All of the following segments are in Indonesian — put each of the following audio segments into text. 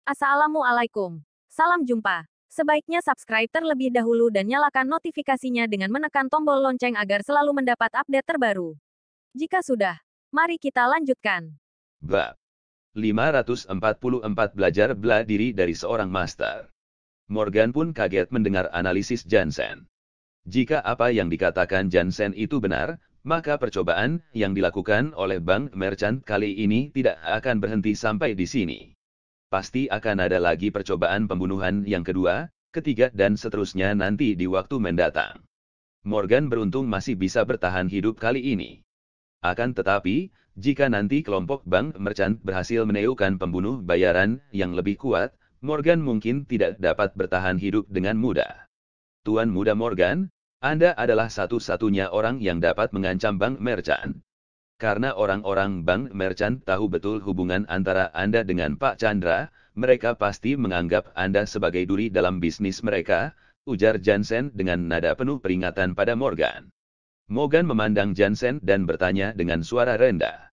Assalamualaikum. Salam jumpa. Sebaiknya subscribe terlebih dahulu dan nyalakan notifikasinya dengan menekan tombol lonceng agar selalu mendapat update terbaru. Jika sudah, mari kita lanjutkan. Bab 544 belajar bela diri dari seorang master. Morgan pun kaget mendengar analisis Jansen. Jika apa yang dikatakan Jansen itu benar, maka percobaan yang dilakukan oleh Bank Merchant kali ini tidak akan berhenti sampai di sini. Pasti akan ada lagi percobaan pembunuhan yang kedua, ketiga dan seterusnya nanti di waktu mendatang. Morgan beruntung masih bisa bertahan hidup kali ini. Akan tetapi, jika nanti kelompok Bank Merchant berhasil menemukan pembunuh bayaran yang lebih kuat, Morgan mungkin tidak dapat bertahan hidup dengan mudah. Tuan Muda Morgan, Anda adalah satu-satunya orang yang dapat mengancam Bank Merchant. Karena orang-orang Bank Merchant tahu betul hubungan antara Anda dengan Pak Chandra, mereka pasti menganggap Anda sebagai duri dalam bisnis mereka, ujar Jansen dengan nada penuh peringatan pada Morgan. Morgan memandang Jansen dan bertanya dengan suara rendah.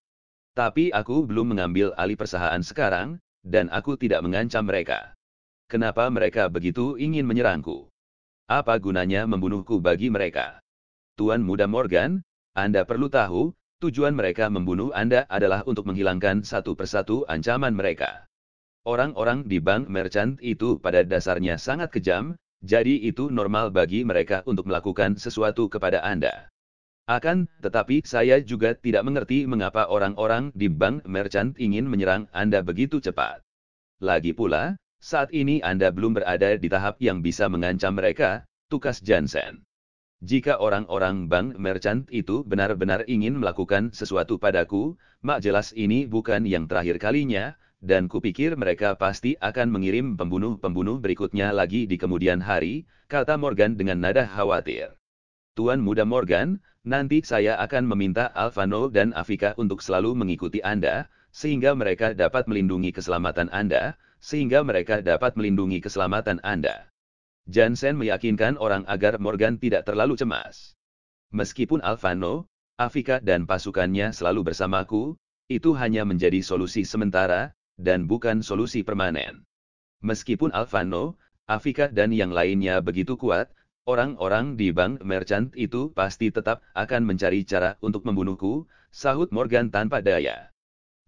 Tapi aku belum mengambil alih perusahaan sekarang, dan aku tidak mengancam mereka. Kenapa mereka begitu ingin menyerangku? Apa gunanya membunuhku bagi mereka? Tuan Muda Morgan, Anda perlu tahu, tujuan mereka membunuh Anda adalah untuk menghilangkan satu persatu ancaman mereka. Orang-orang di Bank Merchant itu pada dasarnya sangat kejam, jadi itu normal bagi mereka untuk melakukan sesuatu kepada Anda. Akan tetapi saya juga tidak mengerti mengapa orang-orang di Bank Merchant ingin menyerang Anda begitu cepat. Lagi pula, saat ini Anda belum berada di tahap yang bisa mengancam mereka, tukas Jansen. Jika orang-orang Bank Merchant itu benar-benar ingin melakukan sesuatu padaku, mak jelas ini bukan yang terakhir kalinya, dan kupikir mereka pasti akan mengirim pembunuh-pembunuh berikutnya lagi di kemudian hari, kata Morgan dengan nada khawatir. Tuan Muda Morgan, nanti saya akan meminta Alvano dan Afika untuk selalu mengikuti Anda, sehingga mereka dapat melindungi keselamatan Anda, Jansen meyakinkan orang agar Morgan tidak terlalu cemas. Meskipun Alvano, Afika dan pasukannya selalu bersamaku, itu hanya menjadi solusi sementara, dan bukan solusi permanen. Meskipun Alvano, Afika dan yang lainnya begitu kuat, orang-orang di Bank Merchant itu pasti tetap akan mencari cara untuk membunuhku, sahut Morgan tanpa daya.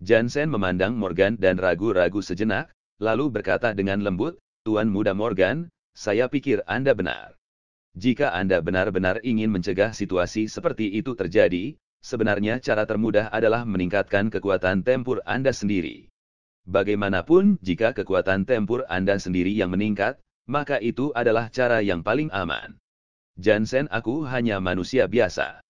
Jansen memandang Morgan dan ragu-ragu sejenak, lalu berkata dengan lembut, Tuan Muda Morgan, saya pikir Anda benar. Jika Anda benar-benar ingin mencegah situasi seperti itu terjadi, sebenarnya cara termudah adalah meningkatkan kekuatan tempur Anda sendiri. Bagaimanapun, jika kekuatan tempur Anda sendiri yang meningkat, maka itu adalah cara yang paling aman. Jansen, aku hanya manusia biasa.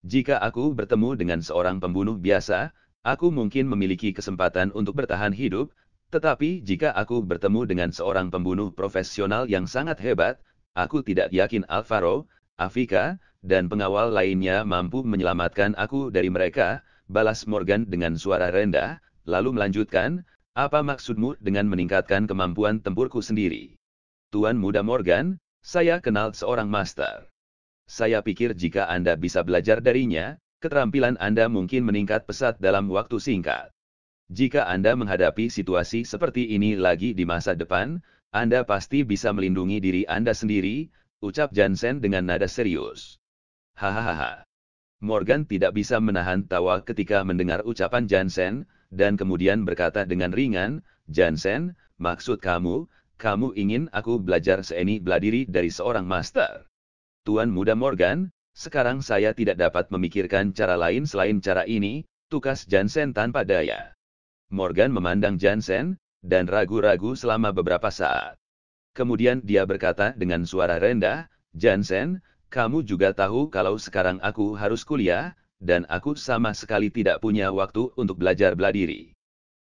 Jika aku bertemu dengan seorang pembunuh biasa, aku mungkin memiliki kesempatan untuk bertahan hidup, tetapi jika aku bertemu dengan seorang pembunuh profesional yang sangat hebat, aku tidak yakin Alvaro, Afika, dan pengawal lainnya mampu menyelamatkan aku dari mereka, balas Morgan dengan suara rendah, lalu melanjutkan, apa maksudmu dengan meningkatkan kemampuan tempurku sendiri? Tuan Muda Morgan, saya kenal seorang master. Saya pikir jika Anda bisa belajar darinya, keterampilan Anda mungkin meningkat pesat dalam waktu singkat. Jika Anda menghadapi situasi seperti ini lagi di masa depan, Anda pasti bisa melindungi diri Anda sendiri, ucap Jansen dengan nada serius. Hahaha. Morgan tidak bisa menahan tawa ketika mendengar ucapan Jansen, dan kemudian berkata dengan ringan, Jansen, maksud kamu ingin aku belajar seni bela diri dari seorang master. Tuan Muda Morgan, sekarang saya tidak dapat memikirkan cara lain selain cara ini, tukas Jansen tanpa daya. Morgan memandang Jansen, dan ragu-ragu selama beberapa saat. Kemudian dia berkata dengan suara rendah, Jansen, kamu juga tahu kalau sekarang aku harus kuliah, dan aku sama sekali tidak punya waktu untuk belajar bela diri.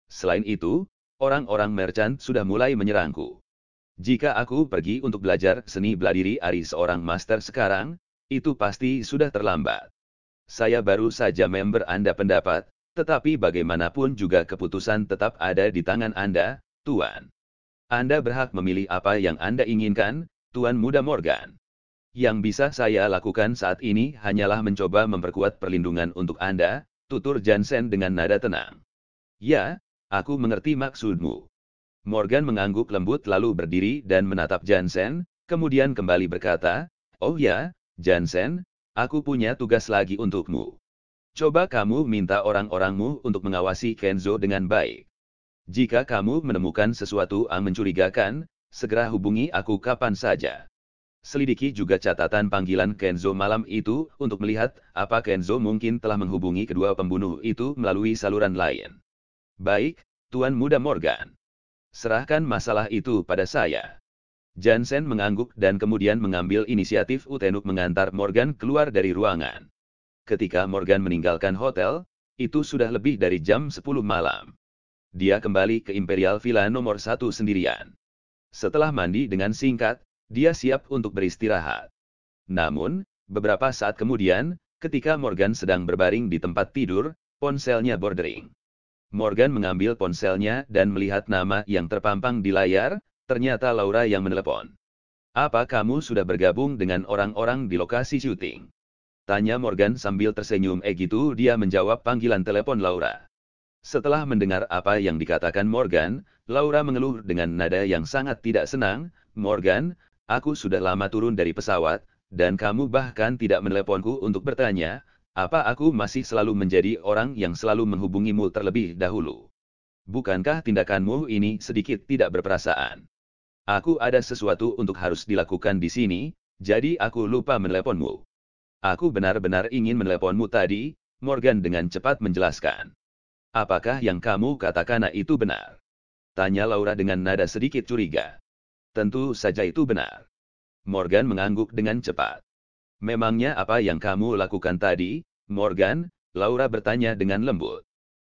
Selain itu, orang-orang Merchant sudah mulai menyerangku. Jika aku pergi untuk belajar seni bela diri dari seorang master sekarang, itu pasti sudah terlambat. Saya baru saja member Anda pendapat, tetapi bagaimanapun juga keputusan tetap ada di tangan Anda, Tuan. Anda berhak memilih apa yang Anda inginkan, Tuan Muda Morgan. Yang bisa saya lakukan saat ini hanyalah mencoba memperkuat perlindungan untuk Anda, tutur Jansen dengan nada tenang. Ya, aku mengerti maksudmu. Morgan mengangguk lembut lalu berdiri dan menatap Jansen, kemudian kembali berkata, "Oh ya, Jansen, aku punya tugas lagi untukmu. Coba kamu minta orang-orangmu untuk mengawasi Kenzo dengan baik. Jika kamu menemukan sesuatu yang mencurigakan, segera hubungi aku kapan saja. Selidiki juga catatan panggilan Kenzo malam itu untuk melihat apa Kenzo mungkin telah menghubungi kedua pembunuh itu melalui saluran lain." "Baik, Tuan Muda Morgan. Serahkan masalah itu pada saya." Jansen mengangguk dan kemudian mengambil inisiatif untuk mengantar Morgan keluar dari ruangan. Ketika Morgan meninggalkan hotel, itu sudah lebih dari jam 10 malam. Dia kembali ke Imperial Villa nomor 1 sendirian. Setelah mandi dengan singkat, dia siap untuk beristirahat. Namun, beberapa saat kemudian, ketika Morgan sedang berbaring di tempat tidur, ponselnya berdering. Morgan mengambil ponselnya dan melihat nama yang terpampang di layar, ternyata Laura yang menelepon. "Apa kamu sudah bergabung dengan orang-orang di lokasi syuting?" tanya Morgan sambil tersenyum. Gitu dia menjawab panggilan telepon Laura. Setelah mendengar apa yang dikatakan Morgan, Laura mengeluh dengan nada yang sangat tidak senang, "Morgan, aku sudah lama turun dari pesawat, dan kamu bahkan tidak meneleponku untuk bertanya, apa aku masih selalu menjadi orang yang selalu menghubungimu terlebih dahulu? Bukankah tindakanmu ini sedikit tidak berperasaan? Aku ada sesuatu untuk harus dilakukan di sini, jadi aku lupa meneleponmu." "Aku benar-benar ingin meneleponmu tadi," Morgan dengan cepat menjelaskan. "Apakah yang kamu katakan itu benar?" tanya Laura dengan nada sedikit curiga. "Tentu saja itu benar." Morgan mengangguk dengan cepat. "Memangnya apa yang kamu lakukan tadi, Morgan?" Laura bertanya dengan lembut.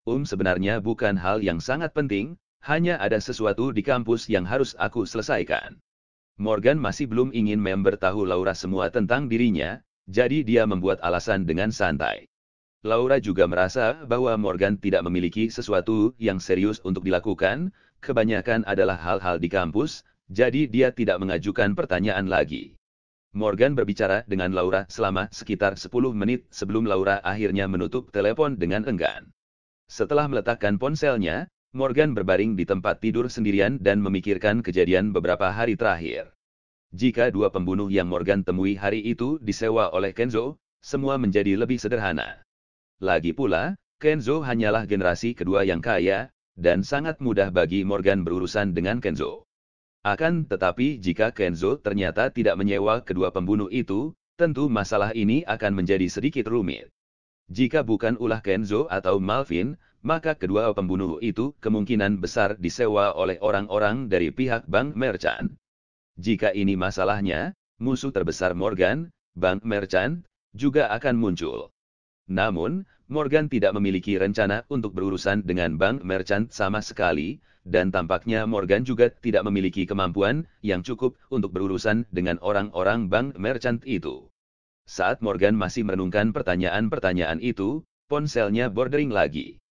Sebenarnya bukan hal yang sangat penting, hanya ada sesuatu di kampus yang harus aku selesaikan." Morgan masih belum ingin memberitahu Laura semua tentang dirinya, jadi dia membuat alasan dengan santai. Laura juga merasa bahwa Morgan tidak memiliki sesuatu yang serius untuk dilakukan, kebanyakan adalah hal-hal di kampus, jadi dia tidak mengajukan pertanyaan lagi. Morgan berbicara dengan Laura selama sekitar 10 menit sebelum Laura akhirnya menutup telepon dengan enggan. Setelah meletakkan ponselnya, Morgan berbaring di tempat tidur sendirian dan memikirkan kejadian beberapa hari terakhir. Jika dua pembunuh yang Morgan temui hari itu disewa oleh Kenzo, semua menjadi lebih sederhana. Lagi pula, Kenzo hanyalah generasi kedua yang kaya, dan sangat mudah bagi Morgan berurusan dengan Kenzo. Akan tetapi jika Kenzo ternyata tidak menyewa kedua pembunuh itu, tentu masalah ini akan menjadi sedikit rumit. Jika bukan ulah Kenzo atau Malvin, maka kedua pembunuh itu kemungkinan besar disewa oleh orang-orang dari pihak Bank Merchant. Jika ini masalahnya, musuh terbesar Morgan, Bank Merchant, juga akan muncul. Namun, Morgan tidak memiliki rencana untuk berurusan dengan Bank Merchant sama sekali, dan tampaknya Morgan juga tidak memiliki kemampuan yang cukup untuk berurusan dengan orang-orang Bank Merchant itu. Saat Morgan masih merenungkan pertanyaan-pertanyaan itu, ponselnya berdering lagi.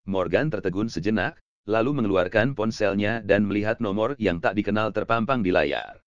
Morgan tertegun sejenak, lalu mengeluarkan ponselnya dan melihat nomor yang tak dikenal terpampang di layar.